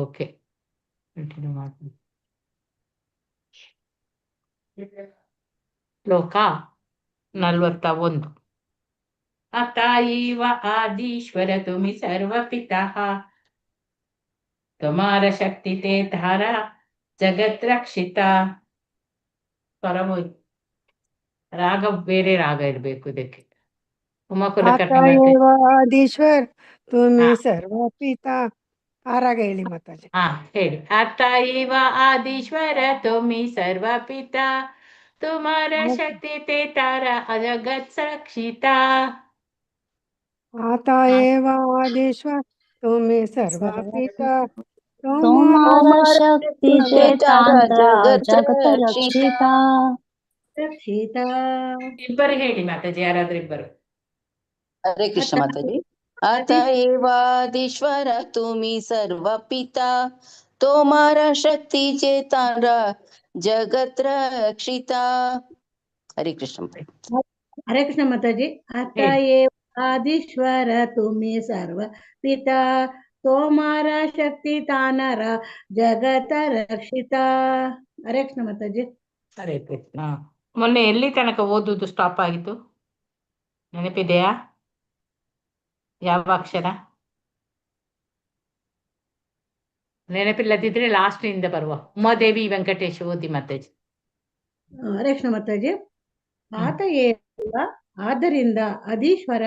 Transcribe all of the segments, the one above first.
Okay, continue ಮಾಡಿ. ಶ್ಲೋಕ 41. ಅತ ಇವ ಆದೀಶ್ವರ ತುಮಿ ಸರ್ವ ಪಿತಃ ತುಮಾರ ಶಕ್ತಿ ತೇ ಧಾರ ಜಗತ್ ರಕ್ಷಿತ. ಸ್ವರಮೋಯ್ ರಾಗ ಬೇರೆ ರಾಗ ಇರ್ಬೇಕು ಇದಕ್ಕೆ. ಉಮಾಕುಲ आता ಕರ್ನಾಟಕ. एव आदीश्वर तुम्ही ಹಾ सर्व पिता ಆರಾಗ ಹೇಳಿ ಮಾತಾಜಿ. ಹಾ ಹೇಳಿ. ಅತ ಇವ ಆದೀಶ್ವರ ತುಮಿ ಸರ್ವ ಪಿತ ತುಮಾರ ಶಕ್ತಿ ತೇ ತಾರ ಜಗತ್ ರಕ್ಷಿತ. आता एव आदीश्वर तुम्ही सर्व पिता तुम्हारा शक्ति से तारा जगत रक्षिता रक्षिता. ಇಬ್ಬರು ಹೇಳಿ ಮಾತಾಜಿ, ಯಾರಾದ್ರೂ ಇಬ್ಬರು. हरे कृष्ण माताजी. अत एवादीश्वर तुम्ही सर्व पिता तोमारा शक्ति चेतारा जगत रक्षिता. हरे कृष्ण. हरे कृष्ण माताजी. आता ಹೇಳಿ. एव आदीश्वर तुम्ही सर्व पिता तोमारा शक्ति तानर जगत रक्षिता. हरे कृष्ण माताजी. ಹರೇ ಕೃಷ್ಣ. ಮೊನ್ನೆ ಎಲ್ಲಿ ತನಕ ಓದುದು ಸ್ಟಾಪ್ ಆಗಿತ್ತು ನೆನಪಿದೆಯಾ? ಯಾವ ಅಕ್ಷರ ನೆನಪಿಲ್ಲದಿದ್ರೆ ಲಾಸ್ಟ್ ಇಂದ ಬರುವ. ಉಮಾದೇವಿ ವೆಂಕಟೇಶ್ ಓದಿ ಮಾತಾಜಿ. ಹರೇ ಕೃಷ್ಣ ಮಾತಾಜಿ. ಆತ ಏವ ಆದ್ದರಿಂದ ಅಧೀಶ್ವರ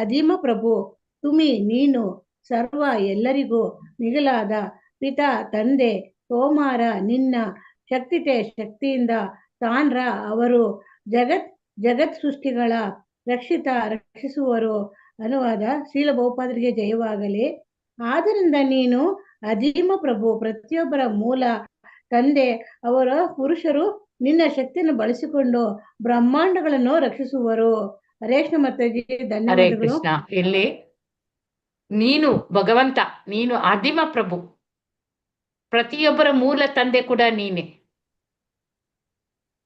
ಅಧೀಮ ಪ್ರಭು ತುಮಿ ನೀನು ಸರ್ವ ಎಲ್ಲರಿಗೂ ಮಿಗಿಲಾದ ಪಿತಾ ತಂದೆ ಸೋಮಾರ ನಿನ್ನ ಶಕ್ತಿತೆ ಶಕ್ತಿಯಿಂದ ತಾನ್ರ ಅವರು ಜಗತ್ ಸೃಷ್ಟಿಗಳ ರಕ್ಷಿಸುವರು. ಅನುವಾದ. ಶ್ರೀಲ ಬಹುಪಾದರಿಗೆ ಜಯವಾಗಲಿ. ಆದ್ದರಿಂದ ನೀನು ಅಧೀಮ ಪ್ರಭು, ಪ್ರತಿಯೊಬ್ಬರ ಮೂಲ ತಂದೆ. ಅವರ ಪುರುಷರು ನಿನ್ನ ಶಕ್ತಿಯನ್ನು ಬಳಸಿಕೊಂಡು ಬ್ರಹ್ಮಾಂಡಗಳನ್ನು ರಕ್ಷಿಸುವರು. ಹರೇ ಕೃಷ್ಣ ಮಾತಾಜಿ, ಹರೇ ಧನ್ಯವಾದಗಳು. ಕೃಷ್ಣ. ಇಲ್ಲಿ ನೀನು ಭಗವಂತ, ನೀನು ಆದಿಮ ಪ್ರಭು, ಪ್ರತಿಯೊಬ್ಬರ ಮೂಲ ತಂದೆ ಕೂಡ ನೀನೆ.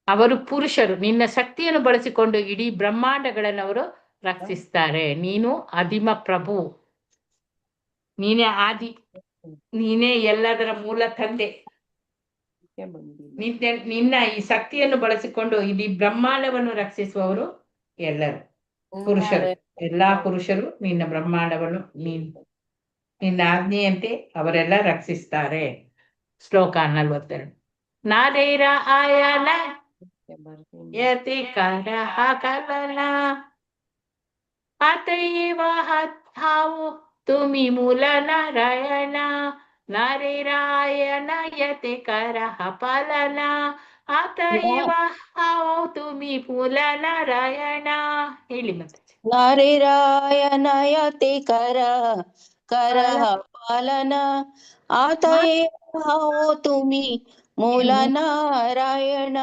ಅವರು ಪುರುಷರು, ನಿನ್ನ ಶಕ್ತಿಯನ್ನು ಬಳಸಿಕೊಂಡು ಇಡೀ ಬ್ರಹ್ಮಾಂಡಗಳನ್ನು ಅವರು ರಕ್ಷಿಸ್ತಾರೆ. ನೀನು ಆದಿಮ ಪ್ರಭು, ನೀನೇ ಆದಿ, ನೀನೇ ಎಲ್ಲದರ ಮೂಲ ತಂದೆ. ನಿನ್ನ ಈ ಶಕ್ತಿಯನ್ನು ಬಳಸಿಕೊಂಡು ಇಡೀ ಬ್ರಹ್ಮಾಂಡವನ್ನು ರಕ್ಷಿಸುವವರು ಎಲ್ಲರೂ ಪುರುಷರು. ಎಲ್ಲಾ ಪುರುಷರು ನಿನ್ನ ಬ್ರಹ್ಮಾಂಡವನ್ನು ನಿನ್ನ ಆಜ್ಞೆಯಂತೆ ಅವರೆಲ್ಲ ರಕ್ಷಿಸ್ತಾರೆ. ಶ್ಲೋಕ 42. ನಾರೇರ ಆಯನ ಯತಿ ಕರಹ ಕಲನ ಆತಯೇವ ಹಾವು ತುಮಿ ಮೂಲ ನಾರಾಯಣ. ನಾರೇರಾಯಣ ಯತಿ ಕರಹ ಪಾಲನ ಆತಯೇವ ಹಾವು ತುಮಿ ಮೂಲ ನಾರಾಯಣ. ಹೇಳಿ ಮತ್ತೆ. नारीरायणयते करः पालन आत एव तुम्ही मूल नारायण.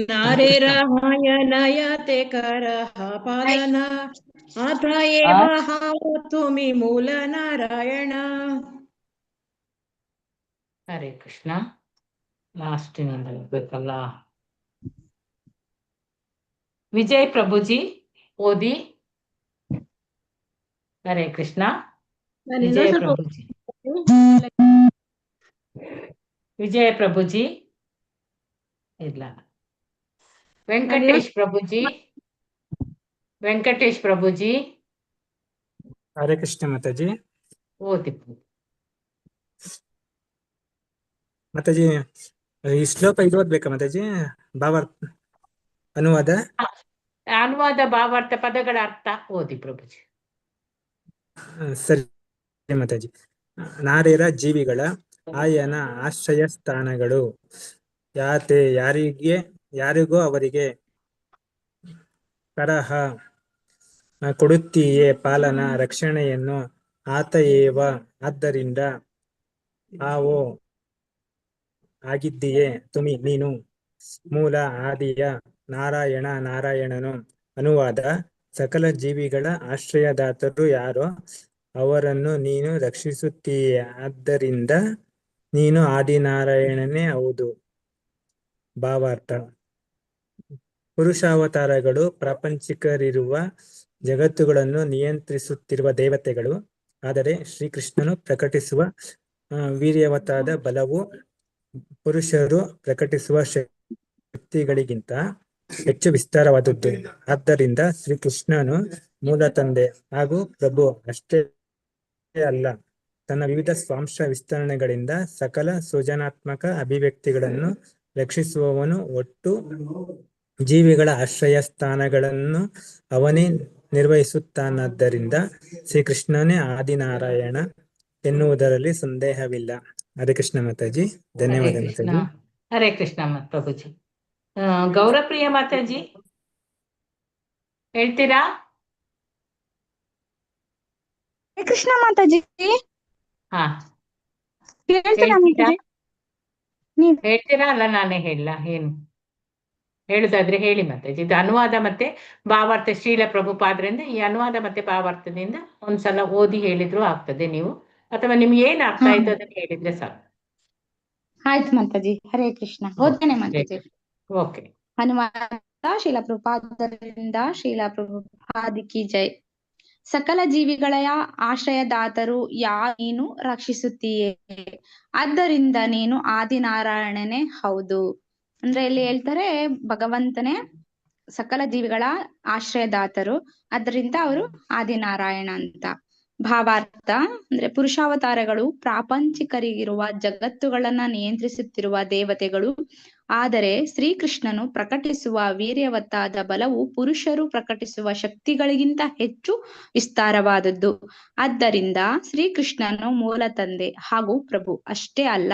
ನಾರೇರಾಯಣಯತೆ ಕರಹ ಪಾಲನ ಆತ ಏವ ತುಮಿ ಮೂಲ ನಾರಾಯಣ. ಹರೇ ಕೃಷ್ಣ. ಲಾಸ್ಟಿನಿಂದ ಇರ್ಬೇಕಲ್ಲ. ವಿಜಯ್ ಪ್ರಭುಜಿ ಓದಿ. ಹರೇ ಕೃಷ್ಣ. ವಿಜಯ ಪ್ರಭುಜಿ, ವಿಜಯ ಪ್ರಭುಜಿ ಇಲ್ಲ. ವೆಂಕಟೇಶ್ ಪ್ರಭುಜಿ, ವೆಂಕಟೇಶ್ ಪ್ರಭುಜಿ ಹರೇ ಕೃಷ್ಣ ಮಾತಾಜಿ. ಓದಿ ಮಾತಾಜಿ. ಈ ಶ್ಲೋಕ ಇದು ಓದ್ಬೇಕಾ ಮಾತಾಜಿ? ಭಾವಾರ್ಥ ಅನುವಾದ ಭಾವಾರ್ಥ ಪದಗಳ ಅರ್ಥ ಓದಿ ಪ್ರಭುಜಿ. ಸರಿ ಮಾತಾಜಿ. ನಾರ್ಯರ ಜೀವಿಗಳ ಆಯನ ಆಶ್ರಯ ಸ್ಥಾನಗಳು. ಯಾತೆ ಯಾರಿಗೋ ಅವರಿಗೆ ಕರಹ ಕೊಡುತ್ತೀಯೇ ಪಾಲನ ರಕ್ಷಣೆಯನ್ನು. ಆತ ಏವ ಆದ್ದರಿಂದ ಆವೋ ಆಗಿದ್ದೀಯೇ ತುಮಿ ನೀನು ಮೂಲ ಆದಿಯ ನಾರಾಯಣ ನಾರಾಯಣನು. ಅನುವಾದ. ಸಕಲ ಜೀವಿಗಳ ಆಶ್ರಯದಾತರು ಯಾರೋ ಅವರನ್ನು ನೀನು ರಕ್ಷಿಸುತ್ತೀಯ, ಆದ್ದರಿಂದ ನೀನು ಆದಿನಾರಾಯಣನೇ ಹೌದು. ಭಾವಾರ್ಥ. ಪುರುಷಾವತಾರಗಳು ಪ್ರಾಪಂಚಿಕರಿರುವ ಜಗತ್ತುಗಳನ್ನು ನಿಯಂತ್ರಿಸುತ್ತಿರುವ ದೇವತೆಗಳು. ಆದರೆ ಶ್ರೀಕೃಷ್ಣನು ಪ್ರಕಟಿಸುವ ವೀರ್ಯವತ್ತಾದ ಬಲವು ಪುರುಷರು ಪ್ರಕಟಿಸುವ ಶಕ್ತಿಗಳಿಗಿಂತ ಹೆಚ್ಚು ವಿಸ್ತಾರವಾದದ್ದು. ಆದ್ದರಿಂದ ಶ್ರೀಕೃಷ್ಣನು ಮೂಲ ತಂದೆ ಹಾಗೂ ಪ್ರಭು ಅಷ್ಟೇ ಅಲ್ಲ, ತನ್ನ ವಿವಿಧ ಸ್ವಾಂಶ ವಿಸ್ತರಣೆಗಳಿಂದ ಸಕಲ ಸೃಜನಾತ್ಮಕ ಅಭಿವ್ಯಕ್ತಿಗಳನ್ನು ರಕ್ಷಿಸುವವನು. ಒಟ್ಟು ಜೀವಿಗಳ ಆಶ್ರಯ ಸ್ಥಾನಗಳನ್ನು ಅವನೇ ನಿರ್ವಹಿಸುತ್ತಾನಾದ್ದರಿಂದ ಶ್ರೀಕೃಷ್ಣನೇ ಆದಿನಾರಾಯಣ ಎನ್ನುವುದರಲ್ಲಿ ಸಂದೇಹವಿಲ್ಲ. ಹರೇ ಕೃಷ್ಣ ಮಾತಾಜಿ. ಧನ್ಯವಾದ ಹರೇ ಕೃಷ್ಣ. ಮಾತಾಜಿ. ಹರೇ ಕೃಷ್ಣ ಪ್ರಭುಜಿ. ಗೌರಪ್ರಿಯ ಮಾತಾಜಿ ಹೇಳ್ತೀರಾ? ಕೃಷ್ಣ ಮಾತಾಜಿ ಹಾ, ಕೇಳ್ತೀರಾ ಹೇಳ್ತೀರಾ? ಮಾತಾಜಿ? ನೀವ್ ಹೇಳ್ತೀರಾ? ಅಲ್ಲ ನಾನೇ ಹೇಳ? ಏನು ಹೇಳುದಾದ್ರೆ ಹೇಳಿ ಮಾತಾಜಿ. ಇದು ಅನುವಾದ ಮತ್ತೆ ಭಾವಾರ್ಥ ಶ್ರೀಲ ಪ್ರಭುಪಾದ್ರಿಂದ. ಈ ಅನುವಾದ ಮತ್ತೆ ಭಾವಾರ್ಥದಿಂದ ಒಂದ್ಸಲ ಓದಿ ಹೇಳಿದ್ರು ಆಗ್ತದೆ ನೀವು, ಅಥವಾ ನಿಮ್ಗೆ ಏನ್ ಅರ್ಥ ಹಾ. ಆಯ್ತು ಅದನ್ನ ಹೇಳಿದ್ರೆ ಸಾಕು. ಆಯ್ತು ಮಾತಾಜಿ. ಹರೇ ಕೃಷ್ಣ. ಓದ್ತೇನೆ ಮಾತಾಜಿ. ಓಕೆ. ಅನುವಾದ ಶೀಲ ಪ್ರಭುಪಾದರಿಂದ. ಶೀಲ ಪ್ರಭುಪಾದ ಕಿ ಜೈ. ಸಕಲ ಜೀವಿಗಳ ಆಶ್ರಯದಾತರು ನೀನು ರಕ್ಷಿಸುತ್ತೀಯೇ, ಆದ್ದರಿಂದ ನೀನು ಆದಿನಾರಾಯಣನೇ ಹೌದು. ಅಂದ್ರೆ ಇಲ್ಲಿ ಹೇಳ್ತಾರೆ ಭಗವಂತನೇ ಸಕಲ ಜೀವಿಗಳ ಆಶ್ರಯದಾತರು, ಅದರಿಂದ ಅವರು ಆದಿನಾರಾಯಣ ಅಂತ. ಭಾವಾರ್ಥ ಅಂದ್ರೆ ಪುರುಷಾವತಾರಗಳು ಪ್ರಾಪಂಚಿಕರಿಗಿರುವ ಜಗತ್ತುಗಳನ್ನ ನಿಯಂತ್ರಿಸುತ್ತಿರುವ ದೇವತೆಗಳು. ಆದರೆ ಶ್ರೀಕೃಷ್ಣನು ಪ್ರಕಟಿಸುವ ವೀರ್ಯವತ್ತಾದ ಬಲವು ಪುರುಷರು ಪ್ರಕಟಿಸುವ ಶಕ್ತಿಗಳಿಗಿಂತ ಹೆಚ್ಚು ವಿಸ್ತಾರವಾದದ್ದು. ಆದ್ದರಿಂದ ಶ್ರೀಕೃಷ್ಣನು ಮೂಲ ತಂದೆ ಹಾಗೂ ಪ್ರಭು ಅಷ್ಟೇ ಅಲ್ಲ,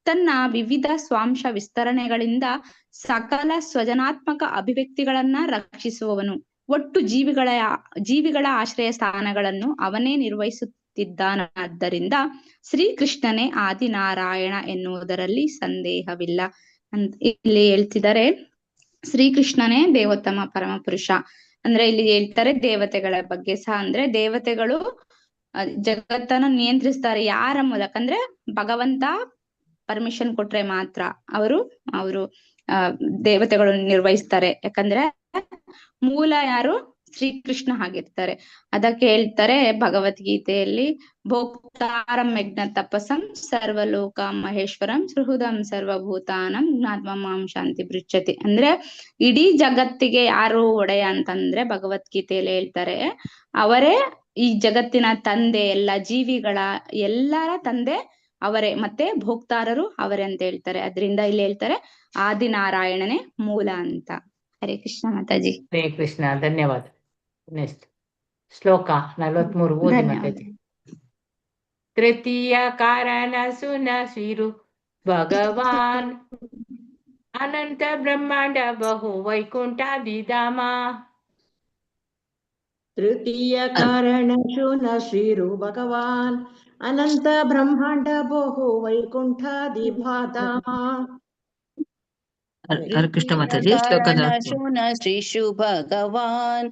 ತನ್ನ ವಿವಿಧ ಸ್ವಾಂಶ ವಿಸ್ತರಣೆಗಳಿಂದ ಸಕಲ ಸ್ವಜನಾತ್ಮಕ ಅಭಿವ್ಯಕ್ತಿಗಳನ್ನ ರಕ್ಷಿಸುವವನು. ಒಟ್ಟು ಜೀವಿಗಳ ಆಶ್ರಯ ಸ್ಥಾನಗಳನ್ನು ಅವನೇ ನಿರ್ವಹಿಸುತ್ತಿದ್ದಾನಾದ್ದರಿಂದ ಶ್ರೀಕೃಷ್ಣನೇ ಆದಿನಾರಾಯಣ ಎನ್ನುವುದರಲ್ಲಿ ಸಂದೇಹವಿಲ್ಲ ಅಂತ ಇಲ್ಲಿ ಹೇಳ್ತಿದ್ದಾರೆ. ಶ್ರೀಕೃಷ್ಣನೇ ದೇವೋತ್ತಮ ಪರಮ ಪುರುಷ. ಅಂದ್ರೆ ಇಲ್ಲಿ ಹೇಳ್ತಾರೆ ದೇವತೆಗಳ ಬಗ್ಗೆ ಸಹ. ಅಂದ್ರೆ ದೇವತೆಗಳು ಜಗತ್ತನ್ನು ನಿಯಂತ್ರಿಸ್ತಾರೆ ಯಾರ ಮೂಲಕ ಅಂದ್ರೆ ಭಗವಂತ ಪರ್ಮಿಷನ್ ಕೊಟ್ರೆ ಮಾತ್ರ ಅವರು ದೇವತೆಗಳು ನಿರ್ವಹಿಸ್ತಾರೆ. ಯಾಕಂದ್ರೆ ಮೂಲ ಯಾರು? ಶ್ರೀಕೃಷ್ಣ ಆಗಿರ್ತಾರೆ. ಅದಕ್ಕೆ ಹೇಳ್ತಾರೆ ಭಗವದ್ಗೀತೆಯಲ್ಲಿ, ಭೋಕ್ತಾರಂ ಯಜ್ಞ ತಪಸಂ ಸರ್ವಲೋಕ ಮಹೇಶ್ವರಂ ಸುಹೃದಂ ಸರ್ವಭೂತಾನಂ ಜ್ಞಾತ್ವಾ ಮಾಂ ಶಾಂತಿ ಪೃಚ್ಛತಿ. ಅಂದ್ರೆ ಇಡೀ ಜಗತ್ತಿಗೆ ಯಾರು ಒಡೆಯ ಅಂತಂದ್ರೆ ಭಗವದ್ಗೀತೆಯಲ್ಲಿ ಹೇಳ್ತಾರೆ, ಅವರೇ ಈ ಜಗತ್ತಿನ ತಂದೆ, ಎಲ್ಲ ಜೀವಿಗಳ ಎಲ್ಲರ ತಂದೆ ಅವರೇ, ಮತ್ತೆ ಭೋಕ್ತಾರರು ಅವರೇ ಅಂತ ಹೇಳ್ತಾರೆ. ಅದರಿಂದ ಇಲ್ಲಿ ಹೇಳ್ತಾರೆ ಆದಿನಾರಾಯಣನೇ ಮೂಲ ಅಂತ. ಹರೇ ಕೃಷ್ಣ ಮಾತಾಜಿ. ಹರೇ ಕೃಷ್ಣ. ಧನ್ಯವಾದ. ನೆಕ್ಸ್ಟ್ ಶ್ಲೋಕ 43 ಓದಿ ಧನ್ಯವಾದ. ಮಾತಾಜಿ. ತೃತೀಯ ಕಾರಣ ಸುನ ಶಿರು ಭಗವಾನ್ ಅನಂತ ಬ್ರಹ್ಮಾಂಡ ಬಹು ವೈಕುಂಠಾದಿ ಧಾಮ. ತೃತೀಯ ಕಾರಣಶು ನ ಶ್ರೀರು ಭಗವಾನ್ ಅನಂತ ಬ್ರಹ್ಮಾಂಡ ಬಹು ವೈಕುಂಠಾದಿ ಭಾಧಾಮ. ಹರೇ ಕೃಷ್ಣ ಮಾತಾಜಿ. ಕಾರಣಶು ನ ಶ್ರೀಷು ಭಗವಾನ್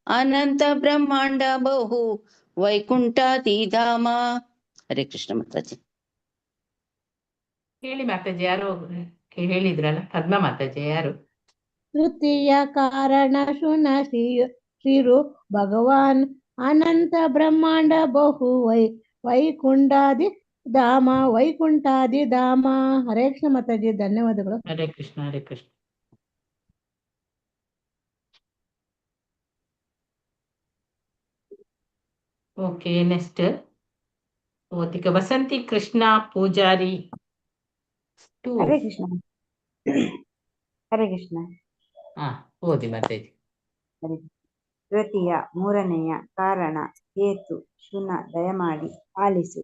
ಅನಂತ ಬ್ರಹ್ಮಾಂಡ ಬಹು ವೈಕುಂಠಾದಿ ಧಾಮ. ಹರೇ ಕೃಷ್ಣ ಮಾತಾಜಿ. ಹೇಳಿ ಮಾತಾಜಿ. ಯಾರು ಹೇಳಿದ್ರಲ್ಲ? ಪದ್ಮ ಮಾತಾಜಿ ಯಾರು? ತೃತೀಯ ಕಾರಣಶು ನ ಶ್ರೀರು ಭಗವಾನ್ ಅನಂತ ಬ್ರಹ್ಮಾಂಡ ಬಹು ವೈಕುಂಠಾದಿ ಧಾಮ. ವೈಕುಂಠಾದಿ ಧಾಮ. ಹರೇ ಕೃಷ್ಣ ಮಾತಾಜಿ. ಧನ್ಯವಾದಗಳು. ಹರೇ ಕೃಷ್ಣ. ಹರೇ ಕೃಷ್ಣ. ಓಕೆ, ನೆಕ್ಸ್ಟ್ ಓದಿಕ ವಸಂತಿ ಕೃಷ್ಣ ಪೂಜಾರಿ 2. ಹರೇ ಕೃಷ್ಣ. ಹರೇ ಕೃಷ್ಣ. ಓದಿ ಮಾತಾಜಿ. ತೃತೀಯ ಮೂರನೆಯ ಕಾರಣ ಹೇತು ಶುನ ದಯಮಾಡಿ ಆಲಿಸು.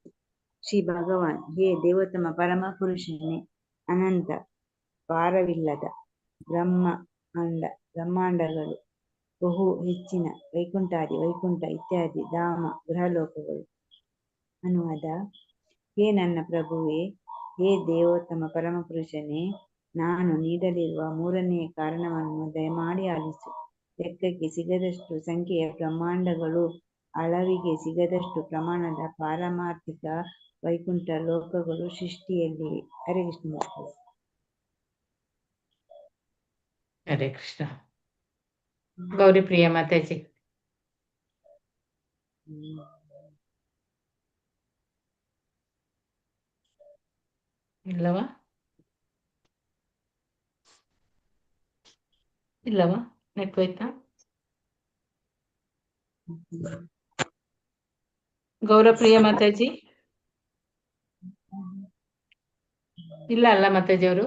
ಶ್ರೀ ಭಗವಾನ್, ಹೇ ದೇವೋತ್ತಮ ಪರಮ ಪುರುಷನೇ, ಅನಂತ ಪಾರವಿಲ್ಲದ ಬ್ರಹ್ಮಾಂಡಗಳು, ಬಹು ಹೆಚ್ಚಿನ ವೈಕುಂಠಾದಿ ವೈಕುಂಠ ಇತ್ಯಾದಿ ಧಾಮ ಗೃಹಲೋಕಗಳು. ಅನುವಾದ: ಹೇ ನನ್ನ ಪ್ರಭುವೇ, ಹೇ ದೇವೋತ್ತಮ ಪರಮ ಪುರುಷನೇ, ನಾನು ನೀಡಲಿರುವ ಮೂರನೆಯ ಕಾರಣವನ್ನು ದಯಮಾಡಿ ಆಲಿಸು. ಲೆಕ್ಕಕ್ಕೆ ಸಿಗದಷ್ಟು ಸಂಖ್ಯೆಯ ಬ್ರಹ್ಮಾಂಡಗಳು, ಅಳವಿಗೆ ಸಿಗದಷ್ಟು ಪ್ರಮಾಣದ ಪಾರಮಾರ್ಥಿಕ ವೈಕುಂಠ ಲೋಕಗಳು ಸೃಷ್ಟಿಯಲ್ಲಿವೆ. ಹರೇ ಕೃಷ್ಣ. ಹರೇ ಕೃಷ್ಣ. ಗೌರಿ ಪ್ರಿಯ ಮಾತಾಜಿ. ಇಲ್ಲವಾ ಇಲ್ಲವಾ ನೆಟ್ ಹೋಯ್ತಾ? ಗೌರವಪ್ರಿಯ ಮಾತಾಜಿ ಇಲ್ಲ ಅಲ್ಲ ಮಾತಾಜಿ ಅವರು?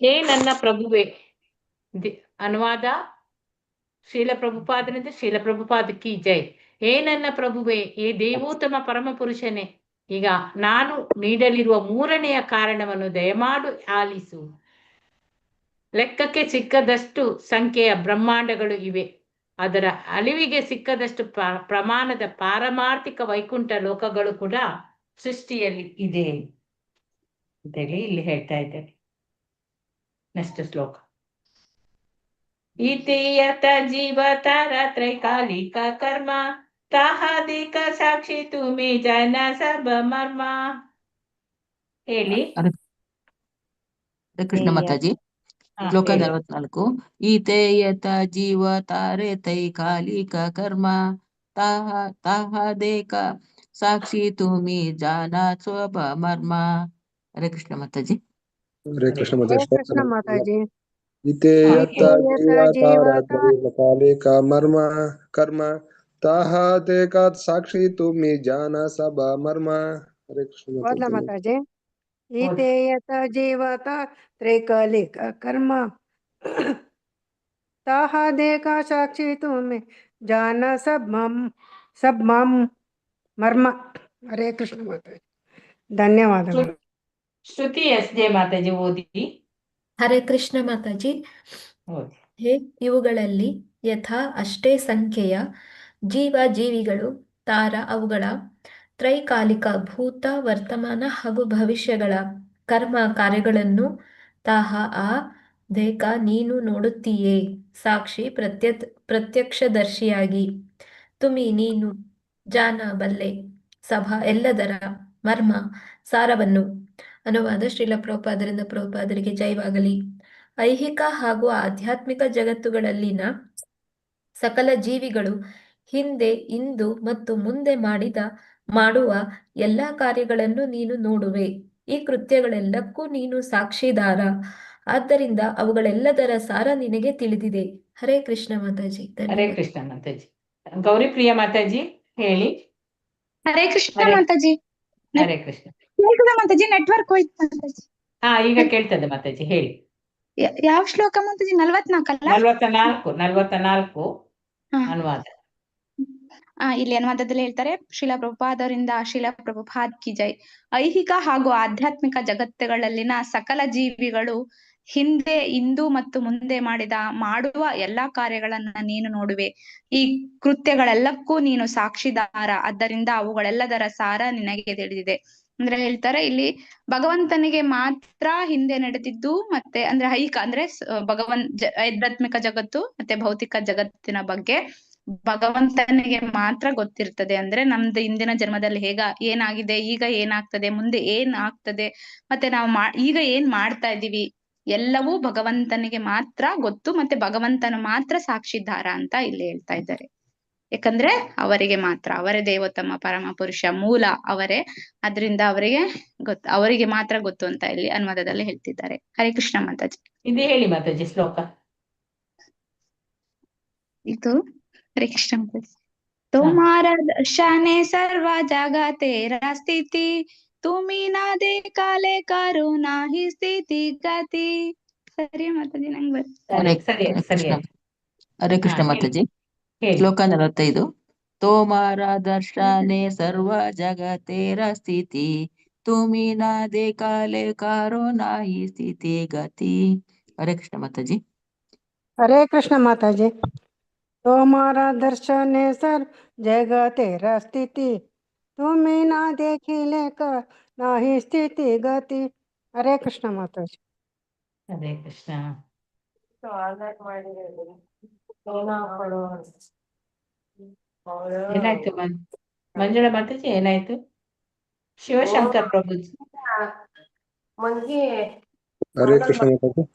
ಹೇ ನನ್ನ ಪ್ರಭುವೆ, ಅನುವಾದ ಶ್ರೀಲ ಪ್ರಭುಪಾದನಿಂದ ಶ್ರೀಲ ಪ್ರಭುಪಾದ ಕಿ ಜೈ. ಹೇ ನನ್ನ ಪ್ರಭುವೆ, ಹೇ ದೇವೋತ್ತಮ ಪರಮ ಪುರುಷನೇ, ಈಗ ನಾನು ನೀಡಲಿರುವ ಮೂರನೆಯ ಕಾರಣವನ್ನು ದಯಮಾಡು ಆಲಿಸು. ಲೆಕ್ಕಕ್ಕೆ ಸಿಕ್ಕದಷ್ಟು ಸಂಖ್ಯೆಯ ಬ್ರಹ್ಮಾಂಡಗಳು ಇವೆ. ಅದರ ಅಳಿವಿಗೆ ಸಿಕ್ಕದಷ್ಟು ಪ್ರಮಾಣದ ಪಾರಮಾರ್ಥಿಕ ವೈಕುಂಠ ಲೋಕಗಳು ಕೂಡ ಸೃಷ್ಟಿಯಲ್ಲಿ ಇದೆ ಅಂತೇಳಿ ಇಲ್ಲಿ ಹೇಳ್ತಾ ಇದ್ದಾರೆ. ನೆಕ್ಸ್ಟ್ ಶ್ಲೋಕ. ಇತಿಯತ ಜೀವತರ ತ್ರೈಕಾಲಿಕ ಕರ್ಮ ತಾಹಾದಿಕ ಸಾಕ್ಷಿ ತುಮಿ ಜನ ಸಬ ಮರ್ಮ. ಹೇಳಿ. ಹರೇ ಕೃಷ್ಣ ಮಾತಾಜಿ. ಶ್ಲೋಕ 44. ಈತೇಯತ ಜೀವ ತಾರೆ ತೈಕಾಲಿಕ ಕರ್ಮ ತಾಹಾದೇಕ ಸಾಕ್ಷಿ ತುಮಿ ಜಾನ ಸ್ವಭ ಮರ್ಮ. ಹರೇ ಕೃಷ್ಣ ಮಾತಾಜಿ. ಹರೇ ಕೃಷ್ಣ ಹರೇ ಕೃಷ್ಣ ಮಾತಾಜಿ. ಇತೇಯತ ಜೀವತಾರ ಕಾಲಿಕ ಮರ್ಮ ಕರ್ಮ ತಾಹಾದೇಕ ಸಾಕ್ಷಿ ತುಮಿ ಜಾನ ಸಬ ಮರ್ಮ. ಹರೇ ಕೃಷ್ಣ ಓದ್ಲಾ ಮಾತಾಜಿ. ಮಾತಾಜಿ. ಈತೇಯತ ಜೀವತ ತ್ರೈಕಾಲಿಕ ಕರ್ಮ ತಾಹಾದೇಕ ಸಾಕ್ಷಿ ತುಮೆ ಜಾನ ಸಬ್ ಮಮ್ ಮರ್ಮ. ಹರೇ ಕೃಷ್ಣ ಮಾತಾಜಿ. ಧನ್ಯವಾದಗಳು. ಶ್ರುತಿ ಎಸ್ ಜೆ ಮಾತಾಜಿ ಓದಿ. ಹರೇ ಕೃಷ್ಣ ಮಾತಾಜಿ. ಓದಿ. ಹೇ ಇವುಗಳಲ್ಲಿ ಯಥಾ ಅಷ್ಟೇ ಸಂಖ್ಯೆಯ ಜೀವಿಗಳು, ತಾರ ಅವುಗಳ, ತ್ರೈಕಾಲಿಕ ಭೂತ ವರ್ತಮಾನ ಹಾಗೂ ಭವಿಷ್ಯಗಳ ಕರ್ಮ ಕಾರ್ಯಗಳನ್ನು ತಾಹ ಆ ದೇಕ ನೀನು ನೋಡುತ್ತೀಯೇ, ಸಾಕ್ಷಿ ಪ್ರತ್ಯಕ್ಷದರ್ಶಿಯಾಗಿ, ತುಮಿ ನೀನು, ಜಾನ ಬಲ್ಲೆ, ಸಭಾ ಎಲ್ಲದರ, ಮರ್ಮ ಸಾರವನ್ನು. ಅನುವಾದ ಶ್ರೀಲ ಪ್ರಭುಪಾದರಿಂದ ಪ್ರಭುಪಾದರಿಗೆ ಜೈವಾಗಲಿ. ಐಹಿಕ ಹಾಗೂ ಆಧ್ಯಾತ್ಮಿಕ ಜಗತ್ತುಗಳಲ್ಲಿನ ಸಕಲ ಜೀವಿಗಳು ಹಿಂದೆ, ಇಂದು ಮತ್ತು ಮುಂದೆ ಮಾಡುವ ಎಲ್ಲ ಕಾರ್ಯಗಳನ್ನು ನೀನು ನೋಡುವೆ. ಈ ಕೃತ್ಯಗಳೆಲ್ಲಕ್ಕೂ ನೀನು ಸಾಕ್ಷಿದಾರ. ಆದ್ದರಿಂದ ಅವುಗಳೆಲ್ಲದರ ಸಾರ ನಿನಗೆ ತಿಳಿದಿದೆ. ಹರೇ ಕೃಷ್ಣ ಮಾತಾಜಿ. ಹರೇ ಕೃಷ್ಣ ಮಾತಾಜಿ. ಗೌರಿ ಪ್ರಿಯ ಮಾತಾಜಿ ಹೇಳಿ. ಹರೇ ಕೃಷ್ಣ ಮಾತಾಜಿ. ಹರೇ ಕೃಷ್ಣ ಮಾತಾಜಿ. ನೆಟ್ವರ್ಕ್ ಹೋಯ್ತು ಮಾತಾಜಿ. ಈಗ ಕೇಳ್ತದೆ ಮಾತಾಜಿ ಹೇಳಿ. ಯಾವ ಶ್ಲೋಕ ಮಾತಾಜಿ? 44 44 ಅನುವಾದ. ಇಲ್ಲಿ ಅನುವಾದದಲ್ಲಿ ಹೇಳ್ತಾರೆ, ಶೀಲ ಪ್ರಭುಪಾದರಿಂದ ಶೀಲ ಪ್ರಭುಪಾದ್ ಕಿ ಜೈ. ಐಹಿಕ ಹಾಗೂ ಆಧ್ಯಾತ್ಮಿಕ ಜಗತ್ತುಗಳಲ್ಲಿನ ಸಕಲ ಜೀವಿಗಳು ಹಿಂದೆ, ಇಂದು ಮತ್ತು ಮುಂದೆ ಮಾಡುವ ಎಲ್ಲಾ ಕಾರ್ಯಗಳನ್ನ ನೀನು ನೋಡುವೆ. ಈ ಕೃತ್ಯಗಳೆಲ್ಲಕ್ಕೂ ನೀನು ಸಾಕ್ಷಿದಾರ. ಆದ್ದರಿಂದ ಅವುಗಳೆಲ್ಲದರ ಸಾರ ನಿನಗೆ ತಿಳಿದಿದೆ. ಅಂದ್ರೆ ಹೇಳ್ತಾರೆ ಇಲ್ಲಿ ಭಗವಂತನಿಗೆ ಮಾತ್ರ ಹಿಂದೆ ನಡೆದಿದ್ದು, ಮತ್ತೆ ಅಂದ್ರೆ ಐಹಿಕ ಅಂದ್ರೆ ಆಧ್ಯಾತ್ಮಿಕ ಜಗತ್ತು ಮತ್ತೆ ಭೌತಿಕ ಜಗತ್ತಿನ ಬಗ್ಗೆ ಭಗವಂತನಿಗೆ ಮಾತ್ರ ಗೊತ್ತಿರ್ತದೆ. ಅಂದ್ರೆ ನಮ್ದು ಇಂದಿನ ಜನ್ಮದಲ್ಲಿ ಏನಾಗಿದೆ, ಈಗ ಏನಾಗ್ತದೆ, ಮುಂದೆ ಏನ್ ಆಗ್ತದೆ, ಮತ್ತೆ ನಾವು ಈಗ ಏನ್ ಮಾಡ್ತಾ ಇದೀವಿ, ಎಲ್ಲವೂ ಭಗವಂತನಿಗೆ ಮಾತ್ರ ಗೊತ್ತು. ಮತ್ತೆ ಭಗವಂತನು ಮಾತ್ರ ಸಾಕ್ಷಿದಾರ ಅಂತ ಇಲ್ಲಿ ಹೇಳ್ತಾ ಇದ್ದಾರೆ. ಯಾಕಂದ್ರೆ ಅವರಿಗೆ ಮಾತ್ರ, ಅವರೇ ದೇವೋತ್ತಮ ಪರಮ ಪುರುಷ, ಮೂಲ ಅವರೇ. ಅದರಿಂದ ಅವರಿಗೆ ಮಾತ್ರ ಗೊತ್ತು ಅಂತ ಇಲ್ಲಿ ಅನುವಾದದಲ್ಲಿ ಹೇಳ್ತಿದ್ದಾರೆ. ಹರೇ ಕೃಷ್ಣ ಮಾತಾಜಿ. ಇದು ಹೇಳಿ ಮಾತಾಜಿ ಶ್ಲೋಕ. ಇದು ಹರೇ ಕೃಷ್ಣ ಮಾತಾಜಿ. ತುಮಾರ ದರ್ಶನೆ ಸರ್ವ ಜಗತೇರ ಸ್ಥಿತಿ, ತುಮಿ ನಾ ದೇಖಾಲೆ ಕರು ನಾಹಿ ಸ್ಥಿತಿ ಗತಿ. ಸರಿ ಮಾತಾಜಿ, ನಂಗೆ ಸರಿ. ಹರೇ ಕೃಷ್ಣ ಮಾತಾಜಿ. ಶ್ಲೋಕ 45. ತೋಮಾರ ದರ್ಶನೆ ಸರ್ವ ಜಗತೇರ ಸ್ಥಿತಿ, ತುಮಿ ನಾ ದೇಖಾಲೆ ಕಾರೋ ನಾಹಿ ಸ್ಥಿತಿ ಗತಿ. ಹರೇ ಕೃಷ್ಣ ಮಾತಾಜಿ. ಹರೇ ಕೃಷ್ಣ ಮಾತಾಜಿ. तुम्हारा दर्शन सर जगह तेरा स्थिति, तुम्हें ना देखी लेकर नाही स्थिति गति. हरे कृष्ण माताजी. ಹರೇ ಕೃಷ್ಣ. ಏನಾಯ್ತು ಮಂಜುಳಾ ಮಾತಾಜಿ, ಏನಾಯ್ತು? ಶಿವಶಂಕರ್ ಪ್ರಭುಜಿ. ಹರೇ ಕೃಷ್ಣ ಮಾತಾಜಿ.